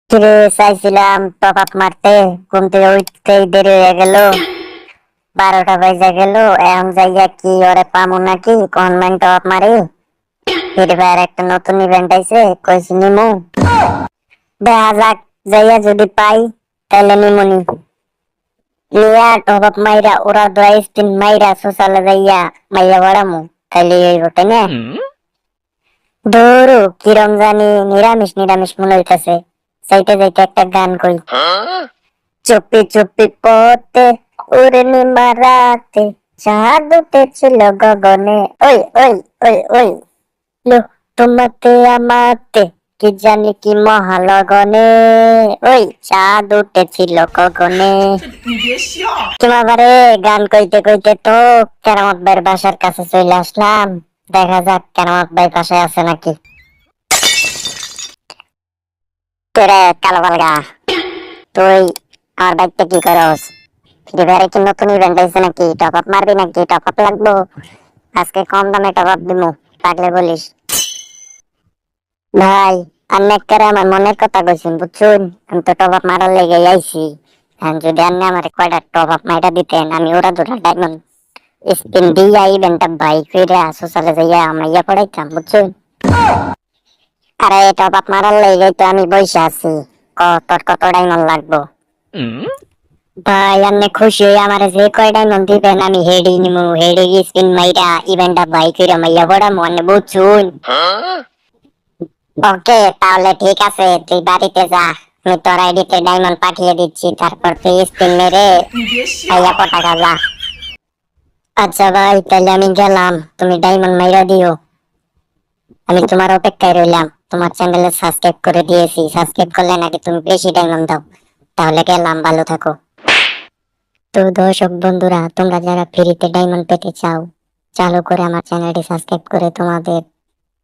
ফিরে চাইছিলাম top up মারতে, ঘুম থেকে উঠতেই দেরি হয়ে গেল, 12টা বাজে গেল। এখন যাইয়া কি ওরে পামু নাকি কনমেন্ট টপ আপ মারি। ফ্রি ফায়ার একটা নতুন ইভেন্ট আইছে, কইছি নিমু, দেখা যাক। যাইয়া যদি পাই তাহলে নিমুনি, নিয়া টপ আপ মাইরা ওরা দোয়া স্পিন মাইরা সোশ্যালে যাইয়া মাইয়া বড়ামু, তাইলে এই রোটে না। ধরু কিরম জানি নিরামিষ নিরামিষ মনে হইতাছে। যাইতে যাইতে একটা গান কই, চুপি চুপি পথে উড়নি রাতে, চাঁদ উঠেছিল গগনে। ওই ওই ওই ওই লো, তোমাতে আমাতে কি জানি কি মহালগনে, ওই চাঁদ উঠেছিল গগনে। তোমাবারে গান কইতে কইতে তো কেরামত ভাইয়ের বাসার কাছে চলে আসলাম। দেখা যাক কেরামত ভাই পাশে আছে নাকি। তোরে কালো বালগা, তুই আমার বাইকটা কি করস? ফ্রি ফায়ারে কি নতুন ইভেন্ট আইছে নাকি? টপ আপ মারবি নাকি? টপ আপ লাগবো, আজকে কম দামে টপ আপ দিমু, লাগলে বলিস। ভাই আপনি একেবারে আমার মনের কথা কইছেন বুঝছুন। আমি তো টপ আপ মারার লেগে আইছি। এখন যদি আপনি আমার কয়টা টপ আপ মাইরা দিতেন, আমি ওরা দুটা ডায়মন্ড স্পিন দিয়া ইভেন্টটা বাইক ফিরে সোশ্যালে যাইয়া মাইয়া পড়াইতাম বুঝছুন। আরে টপ আপ মারার লেগে তো আমি বইসা আছি। তোর কত ডায়মন্ড লাগবো? ভাই আপনি খুশি হয়ে আমার যে কয় ডায়মন্ড দিবেন আমি হেডি নিমু, হেডি স্পিন মাইরা ইভেন্টটা বাইক ফিরে মাইয়া পড়ামু, আপনি বুঝছুন। ওকে তাহলে ঠিক আছে, তুই বাড়িতে যা, আমি তোর আইডিতে ডায়মন্ড পাঠিয়ে দিচ্ছি, তারপর তুই স্পিন মেরে পাইয়া পটাকা যা। আচ্ছা ভাই তাহলে আমি গেলাম, তুমি ডায়মন্ড মাইরা দিও। আমি তোমার অপেক্ষায় রইলাম, তোমার চ্যানেলে সাবস্ক্রাইব করে দিয়েছি, সাবস্ক্রাইব করলে নাকি তুমি বেশি ডায়মন্ড দাও। তাহলে গেলাম, ভালো থাকো। তো দর্শক বন্ধুরা, তোমরা যারা ফ্রিতে ডায়মন্ড পেতে চাও, চালু করে আমার চ্যানেলটি সাবস্ক্রাইব করে তোমাদের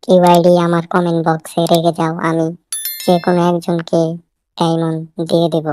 কিউআইডি আমার কমেন্ট বক্সে রেখে যাও, আমি যে কোনো একজনকে ডায়মন্ড দিয়ে দেব।